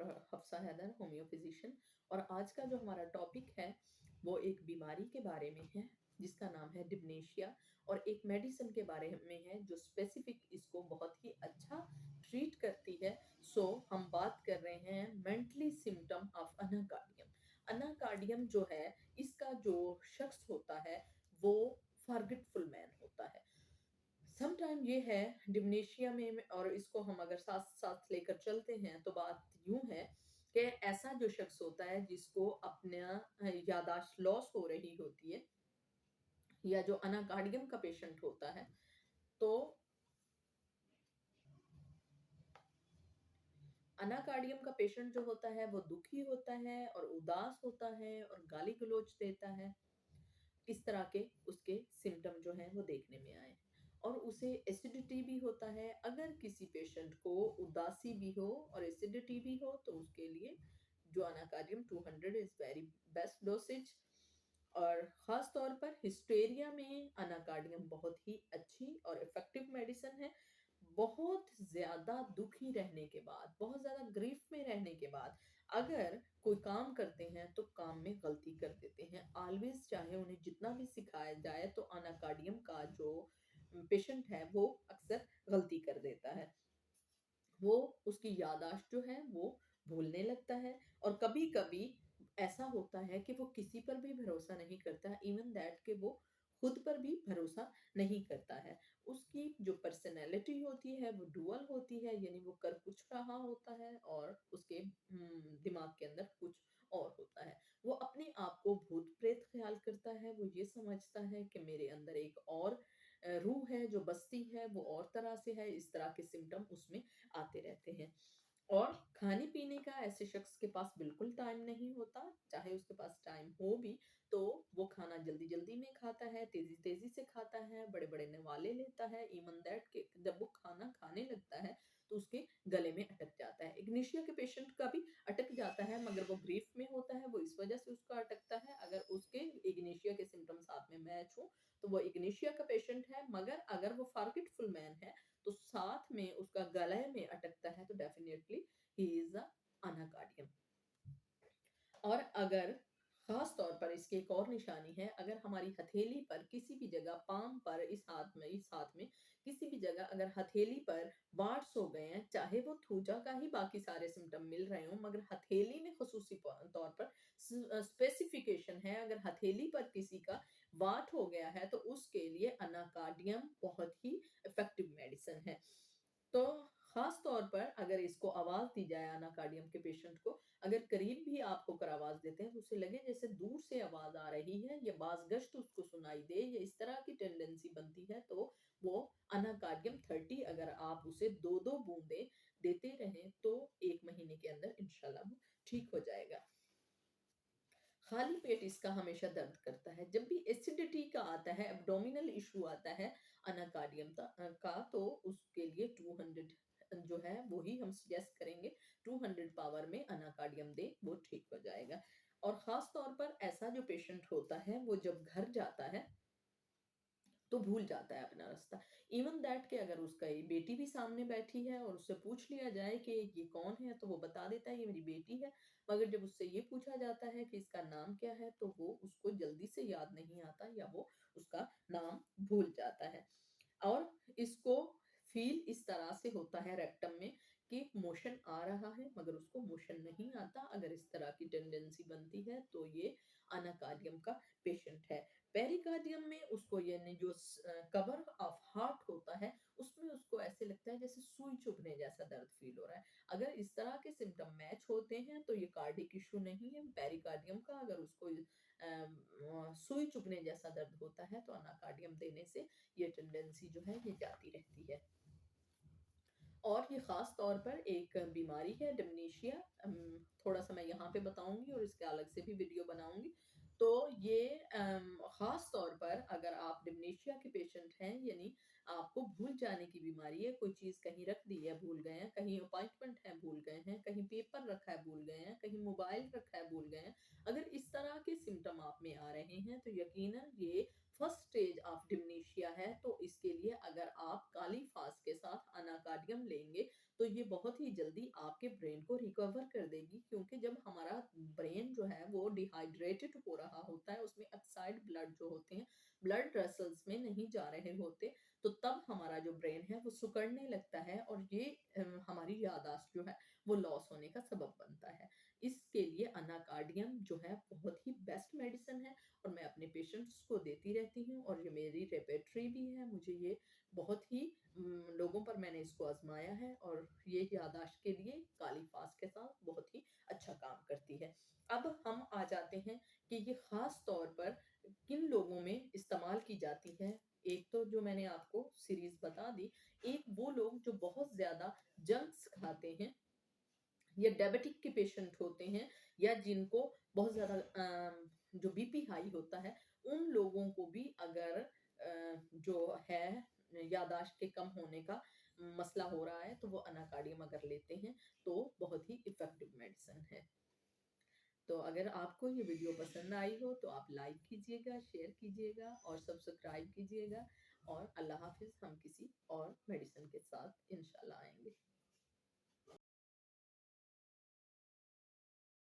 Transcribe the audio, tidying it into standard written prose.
Doctor Hafsa Haider, homeo physician. और आज का जो हमारा टॉपिक है वो एक बीमारी के बारे में है जिसका नाम है डिमेंशिया, और एक मेडिसिन के बारे में है जो स्पेसिफिक इसको बहुत ही अच्छा ट्रीट करती है। सो हम बात कर रहे हैं मेंटली सिम्टम ऑफ अनाकार्डियम। अनाकार्डियम जो है, इसका जो शख्स होता है वो फॉरगेटफुल मैन होता है। समटाइम ये है डिमेंशिया में, और इसको हम अगर साथ साथ लेकर चलते हैं तो बात यूं है कि ऐसा जो शख्स होता है जिसको अपना यादाश्त लॉस हो रही होती है, या जो अनाकार्डियम का पेशेंट होता है, तो अनाकार्डियम का पेशेंट जो होता है वो दुखी होता है और उदास होता है और गाली गलौज देता है। इस तरह के उसके सिम्टम जो हैं वो देखने में आए। और उसे एसिडिटी भी होता है। अगर किसी पेशेंट को उदासी भी हो और एसिडिटी भी हो तो उसके लिए जो अनाकार्डियम 200 इज वेरी बेस्ट डोसेज। और ख़ास तौर पर हिस्टेरिया में अनाकार्डियम बहुत ही अच्छी और इफ़ेक्टिव मेडिसिन है। बहुत ज़्यादा दुखी रहने के बाद, बहुत ज़्यादा ग्रीफ में रहने के बाद अगर कोई काम करते हैं तो काम में गलती कर देते हैं। ऑलवेज़ चाहे उन्हें जितना भी सिखाया जाए तो अनाकार्डियम का जो पेशेंट है वो अक्सर गलती कर देता है। वो उसकी याददाश्त जो है वो भूलने लगता है। और कभी-कभी ऐसा होता है कि वो किसी पर भी भरोसा नहीं करता, इवन दैट कि वो खुद पर भी भरोसा नहीं करता है। उसकी जो पर्सनैलिटी होती है वो डुअल होती है, यानी वो कर कुछ रहा होता है और उसके दिमाग के अंदर कुछ और होता है। वो अपने आप को भूत-प्रेत ख़्याल करता है, वो ये समझता है कि मेरे अंदर एक और रूह है जो बसती है, वो और तरह से है। इस तरह के सिम्पटम उसमें आते रहते हैं। और खाने-पीने का ऐसे शख्स के पास बिल्कुल टाइम नहीं होता, चाहे उसके पास टाइम हो भी, तो वो खाना जल्दी-जल्दी में खाता है, तेज़ी-तेज़ी से खाता है, बड़े-बड़े निवाले लेता है, इवन दैट कि जब वो खाना खाने लगता है, तो उसके गले में अटक जाता है। इग्निशिया के पेशेंट का भी अटक जाता है, मगर वो ग्रीफ में होता है, वो इस वजह से उसका अटकता है। अगर उसके इग्निशिया के सिम्पटम साथ में मैच हों, तो वो इग्निशिया का पेशेंट है, मगर अगर वो फॉरगेटफुल मैन है, तो साथ में उसका गले में अटकता है, तो डेफिनिटली ही इज़ अ अनाकार्डियम। और अगर ख़ास तौर पर इसकी एक और निशानी है, अगर हमारी हथेली पर किसी भी जगह, पाम पर, इस हाथ में किसी भी जगह अगर हथेली पर वार्ट्स हो गए हैं, चाहे वो थूचा का ही बाकी सारे सिम्पटम मिल रहे हों, मगर हथेली में ख़ुसूसी तौर पर स्पेसिफिकेशन है, अगर हथेली पर किसी का वाट हो गया है, तो उसके लिए अनाकार्डियम बहुत ही इफ़ेक्टिव मेडिसिन है। तो ख़ास तौर पर अगर इसको आवाज़ दी जाए अनाकार्डियम के पेशेंट को, अगर करीब भी आप होकर आवाज़ देते हैं तो उसे लगे जैसे दूर से आवाज़ आ रही है, या बाज़गश्त उसको सुनाई दे, या इस तरह की टेंडेंसी बनती है, तो वो अनाकार्डियम 30 अगर आप उसे 2-2 बूँदें देते रहें तो 1 महीने के अंदर इंशाल्लाह वो ठीक हो जाएगा। खाली पेट इसका हमेशा दर्द करता है। जब भी एसिडिटी का आता है, एब्डोमिनल इश्यू आता है अनाकार्डियम का, तो उसके लिए 200 जो है वो ही हम सजेस्ट करेंगे। 200 पावर में अनाकार्डियम दें, वो ठीक हो जाएगा। और ख़ास तौर पर ऐसा जो पेशेंट होता है वो जब घर जाता है तो भूल जाता है अपना रास्ता। इवन दैट कि अगर उसका ये बेटी भी सामने बैठी है और उससे पूछ लिया जाए कि ये कौन है, तो वो बता देता है ये मेरी बेटी है। मगर जब उससे ये पूछा जाता है कि इसका नाम क्या है, तो वो उसको जल्दी से याद नहीं आता, या वो उसका नाम भूल जाता है। और इसको फ़ील इस तरह से होता है रेक्टम में कि मोशन आ रहा है मगर उसको मोशन नहीं आता। अगर इस तरह की टेंडेंसी बनती है तो ये अनाकार्डियम का पेशेंट है। पेरिकार्डियम में उसको, यानी जो कवर ऑफ हार्ट होता है, उसमें उसको ऐसे लगता है जैसे सुई चुभने जैसा दर्द फ़ील हो रहा है। अगर इस तरह के सिम्पटम मैच होते हैं तो ये कार्डिक इश्यू नहीं है पेरिकार्डियम का। अगर उसको सुई चुभने जैसा दर्द होता है तो अनाकार्डियम देने से ये टेंडेंसी जो है ये जाती रहती है। और ये ख़ास तौर पर एक बीमारी है डिमेंशिया। थोड़ा-सा मैं यहाँ पे बताऊँगी और इसके अलग से भी वीडियो बनाऊँगी। तो ये ख़ास तौर पर अगर आप डिमेंशिया के पेशेंट हैं, यानी आपको भूल जाने की बीमारी है, कोई चीज़ कहीं रख दी है भूल गए हैं, कहीं अपॉइंटमेंट है भूल गए हैं, कहीं पेपर रखा है भूल गए हैं, कहीं मोबाइल रखा है भूल गए हैं। अगर इस तरह के सिम्पटम आप में आ रहे हैं तो यकीनन ये फर्स्ट स्टेज ऑफ डिमेंशिया है, तो इसके लिए अगर आप काली फास के साथ अनाकार्डियम लेंगे, तो ये बहुत ही जल्दी आपके ब्रेन को रिकवर कर देगी, क्योंकि जब हमारा ब्रेन जो है वो डिहाइड्रेटेड हो रहा होता है, उसमें ऑक्साइड ब्लड जो होते हैं, ब्लड वेसल्स में नहीं जा रहे होते, तो तब हमारा जो ब्रेन है वो सिकुड़ने लगता है, और ये हमारी याददाश्त जो है वो लॉस होने का सबब बनता है। इसके लिए अनाकार्डियम जो है बहुत ही बेस्ट मेडिसिन है, और मैं अपने पेशेंट्स को देती रहती हूँ, और ये मेरी रेपेट्री भी है। मुझे ये बहुत ही लोगों पर मैंने इसको आजमाया है, और ये याददाश्त के लिए काली फास के साथ बहुत ही अच्छा काम करती है। अब हम आ जाते हैं कि ये खास तौर पर किन लोगों में इस्तेमाल की जाती है। एक तो जो मैंने आपको सीरीज बता दी, एक वो लोग जो बहुत ज्यादा जंक्स खाते हैं, या डायबिटिक के पेशेंट होते हैं, या जिनको बहुत ज़्यादा जो बीपी हाई होता है, उन लोगों को भी अगर जो है याददाश्त के कम होने का मसला हो रहा है, तो वो अनाकार्डियम अगर लेते हैं, तो बहुत ही इफ़ेक्टिव मेडिसिन है। तो अगर आपको ये वीडियो पसंद आई हो, तो आप लाइक कीजिएगा, शेयर कीजिएगा और सब्सक्राइब कीजिएगा, और अल्लाह हाफ़िज़। हम किसी और मेडिसिन के साथ इंशाल्लाह आएँगे।